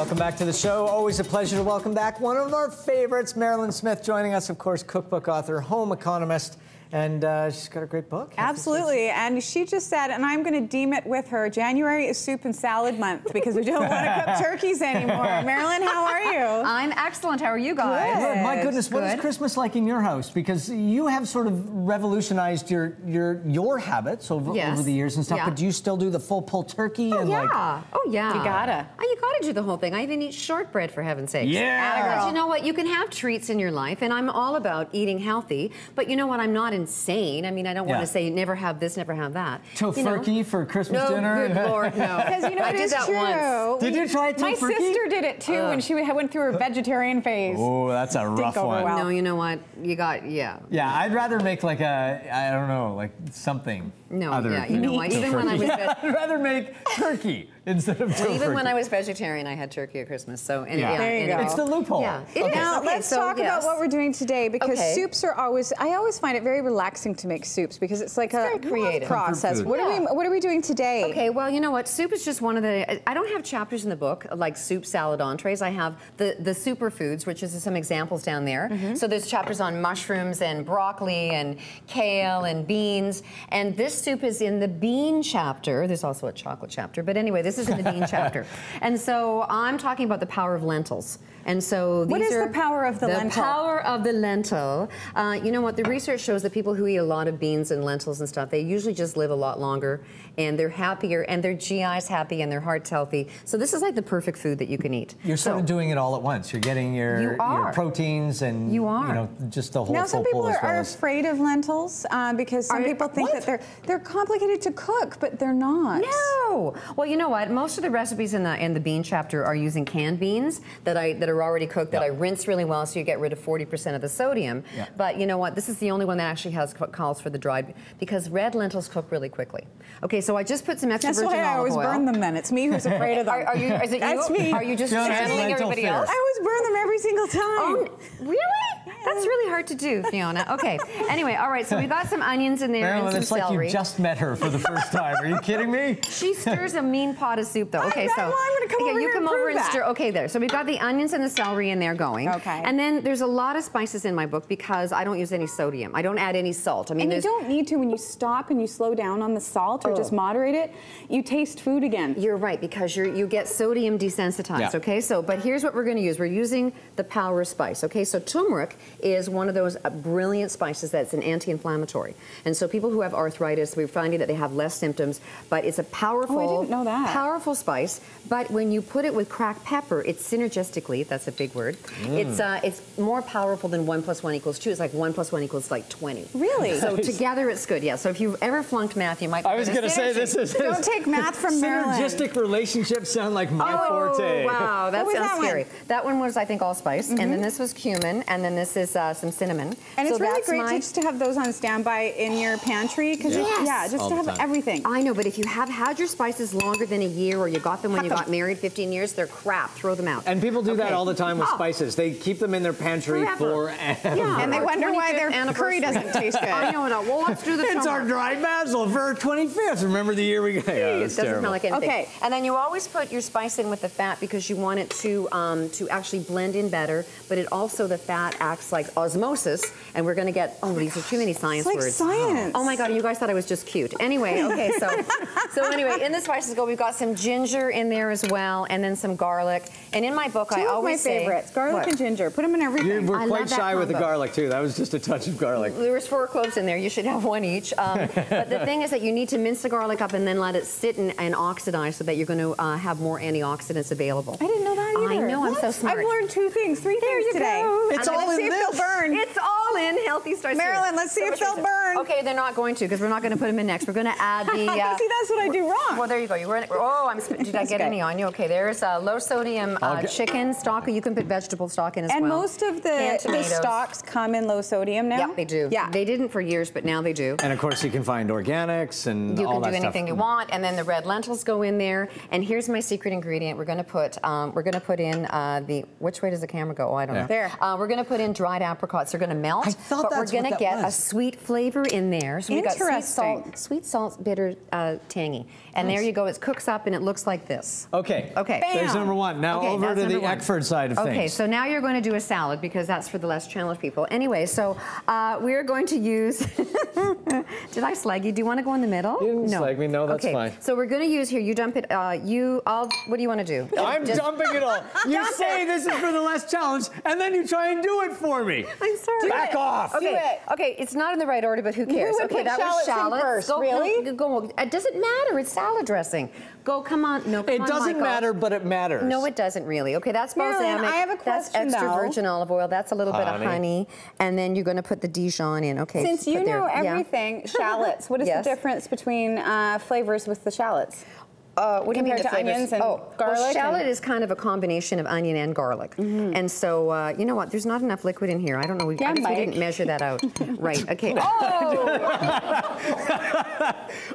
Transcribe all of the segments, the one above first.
Welcome back to the show. Always a pleasure to welcome back one of our favorites, Mairlyn Smith, joining us, of course, cookbook author, home economist, and she's got a great book. Absolutely, and she just said, and I'm going to deem it with her, January is soup and salad month because we don't want to cook turkeys anymore. Mairlyn, how are you? I'm excellent. How are you guys? Good. My goodness, what is Christmas like in your house? Because you have sort of revolutionized your habits over the years and stuff, but do you still do the full pulled turkey? Oh, and yeah. Oh, yeah. You gotta. You gotta do the whole thing. I even eat shortbread, for heaven's sake. Yeah. But you know what? You can have treats in your life, and I'm all about eating healthy, but you know what? I'm not insane. I mean, I don't want to say never have this, never have that. Tofurkey for Christmas dinner? No, good Lord, no. Because you know, I did that once. Did you try tofurkey? My sister did it too when she went through her vegetarian phase. Oh, that's a rough one. No, you know what? You got, Yeah, I'd rather make like a, I don't know, like something. No, you know what? Even when I was I'd rather make turkey instead of tofurkey. Even when I was vegetarian, I had turkey at Christmas. So there you go. It's the loophole. Yeah. Now let's talk about what we're doing today, because soups are always. I always find it very relaxing to make soups because it's like a creative process. What are we doing today? Okay, well, you know what? Soup is just one of the. I don't have chapters in the book like soup, salad, entrees. I have the superfoods, which is some examples down there. So there's chapters on mushrooms and broccoli and kale and beans, and this soup is in the bean chapter. There's also a chocolate chapter, but anyway, this is in the bean chapter. And so I'm talking about the power of lentils. And so these what is the power of the lentil? The power of the lentil. You know what? The research shows that people who eat a lot of beans and lentils and stuff, they usually just live a lot longer, and they're happier, and their GI's happy, and their heart's healthy. So this is like the perfect food that you can eat. You're sort of doing it all at once. You're getting your proteins and you know, just the whole. Now some people are afraid of lentils because some people think that they're complicated to cook, but they're not. No. Well, you know what? Most of the recipes in the bean chapter are using canned beans that are already cooked, that I rinse really well, so you get rid of 40% of the sodium. But you know what? This is the only one that actually has what calls for the dried, because red lentils cook really quickly. Okay, so I just put some extra virgin olive oil. That's why I always burn them then. It's me who's afraid of them. Is it That's you? me. Are you just channeling everybody else? I always burn them every single time. Oh, really? That's really hard to do, Fiona. Okay. Anyway, all right, so we've got some onions in there Mairlyn, and some it's like celery. you just met her for the first time. Are you kidding me? She stirs a mean pot of soup, though. Okay, I'm going to come over you come over and stir. Okay, there. So we've got the onions and the celery in there going. Okay. And then there's a lot of spices in my book because I don't use any sodium. I don't add any salt. I mean, and you don't need to. When you stop and you slow down on the salt or just moderate it, you taste food again. You're right, because you get sodium desensitized. Okay, so but here's what we're going to use. We're using the power spice. Okay, so turmeric is one of those brilliant spices that's an anti-inflammatory, and so people who have arthritis, we're finding that they have less symptoms. But it's a powerful, I didn't know that. Powerful spice. But when you put it with cracked pepper, it's synergistically. That's a big word. It's more powerful than 1 + 1 = 2. It's like 1 + 1 = like 20. Really? So together it's good. Yeah. So if you've ever flunked math, you might. I was going to say this is. Don't take math from Mairlyn. Synergistic relationships sound like my forte. Wow, that sounds scary. One? That one was, I think, allspice, and then this was cumin, and then this is some cinnamon. And it's really great just to have those on standby in your pantry, because just to have everything. I know, but if you have had your spices longer than a year, or you got them when you got married 15 years, they're crap. Throw them out. And people do that all the time with spices. They keep them in their pantry forever. And they wonder why their curry doesn't taste good. I know. Well, let's do the It's our dried basil for our 25th. Remember the year we got? Yeah, it doesn't smell like anything. Okay. And then you always put your spice in with the fat because you want it to actually blend in better. But it also, the fat acts like osmosis, and we're going to get. Oh, these are too many science it's like words. Science. Oh my God, you guys thought I was just cute. Anyway, okay, so anyway, in the spices we've got some ginger in there as well, and then some garlic. And in my book, I always say favorites, garlic and ginger. Put them in everything. We're quite shy with the garlic too. That was just a touch of garlic. There was 4 cloves in there. You should have 1 each. But the thing is that you need to mince the garlic up and then let it sit and oxidize so that you're going to have more antioxidants available. I didn't know that either. I know, I'm so smart. I've learned 2 things, 3 things today. It's all in this. They'll burn. It's all in healthy starch. Mairlyn, let's see if they'll burn. Okay, they're not going to, because we're not going to put them in next. We're going to add the. See, that's what I do wrong. Well, there you go. Did I get any on you? Okay, there's low sodium chicken stock. You can put vegetable stock in as well. And most of the stocks come in low sodium now? Yeah, they do. Yeah. They didn't for years, but now they do. And of course, you can find organics and all that stuff. You can do anything you want, and then the red lentils go in there. And here's my secret ingredient. We're going to put in which way does the camera go? Oh, I don't know. There. We're going to put in dried apricots. They're going to melt. I thought but that's we're going to get was. a sweet flavor in there. So we've got sweet, salt, bitter, tangy. And there you go. It cooks up and it looks like this. Okay. Okay. Bam. There's number one. Now over to the Eckford side of things. Okay, so now you're going to do a salad because that's for the less challenged people. Anyway, so we're going to use... Did I slag you? Do you want to go in the middle? You didn't slag me. No, that's fine. So we're going to use here. You dump it. What do you want to do? I'm dumping it all. You say this is for the less challenged, and then you try and do it for me. I'm sorry. Back off. Okay. Okay, it's not in the right order, but who cares? Okay, that was shallots first. Go, really? Go. It doesn't matter. It's salad dressing. Go. Come on. No. Come it on, doesn't Michael. matter, but it matters. No, it doesn't really. Okay, that's balsamic. I have a question, That's extra virgin olive oil. That's a little bit of honey, and then you're going to put the Dijon in. Okay. Since you know everything, shallots. What is the difference between flavors with the shallots? What do you mean compared to onions and garlic? Well, shallot is kind of a combination of onion and garlic. And so, you know what? There's not enough liquid in here. I don't know. I guess we didn't measure that out. Right. Okay. Oh!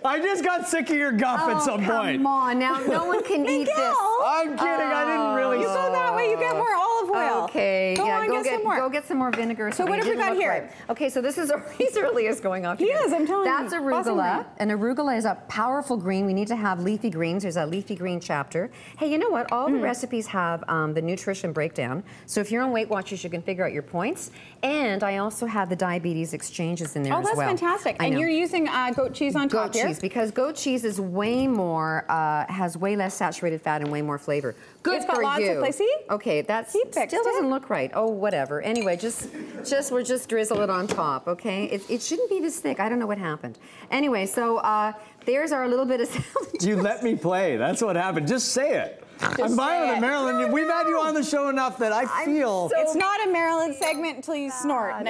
I just got sick of your guff at some point. Come on. Now, no one can eat this. I'm kidding. I didn't really... You go that way, you get more olive oil. Okay. Go on, get some more. Go get some more vinegar. So what have we got here? Right. Okay, so this is... He's early is going off. He is, I'm telling you. That's arugula. And arugula is a powerful green. We need to have leafy greens. There's a leafy green chapter. Hey, you know what? All the recipes have the nutrition breakdown. So if you're on Weight Watchers, you can figure out your points. And I also have the diabetes exchanges in there as well. Oh, that's fantastic. And you're using goat cheese on top here? Goat cheese, because goat cheese is way more, has way less saturated fat and way more flavor. Good it's for got lots you. of flavor. See? Okay, that still doesn't look right. Oh, whatever. Anyway, we'll just drizzle it on top, okay? It shouldn't be this thick. I don't know what happened. Anyway, so there's our little bit of salad. You let me play. That's what happened. Just say it. I'm buying it, Mairlyn. We've had you on the show enough that I feel... It's not a Mairlyn segment until you snort. I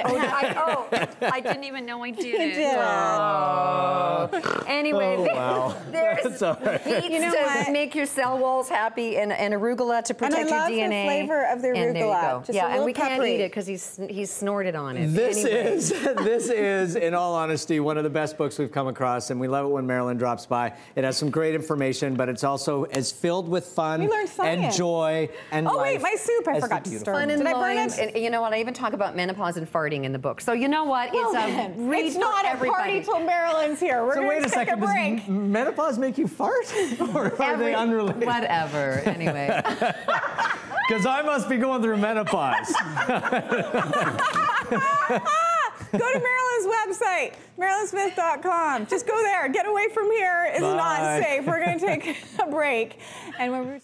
didn't even know I did it. Anyway, there's beets to make your cell walls happy and arugula to protect your DNA. And I love the flavor of the arugula. Just and we can't eat it because he's snorted on it. This is, in all honesty, one of the best books we've come across, and we love it when Mairlyn drops by. It has some great information, but it's also as filled with fun and joy and life. Oh wait, my soup! I forgot to stir. Fun and life. And you know what? I even talk about menopause and farting in the book. So you know what? It's a read It's not a party till Mairlyn's here. We're going to take a break. Does menopause make you fart, or are they unrelated? Whatever. Anyway. Because I must be going through menopause. Go to Mairlyn's website, mairlynsmith.com. Just go there. Get away from here. It's not safe. We're going to take a break. And when we're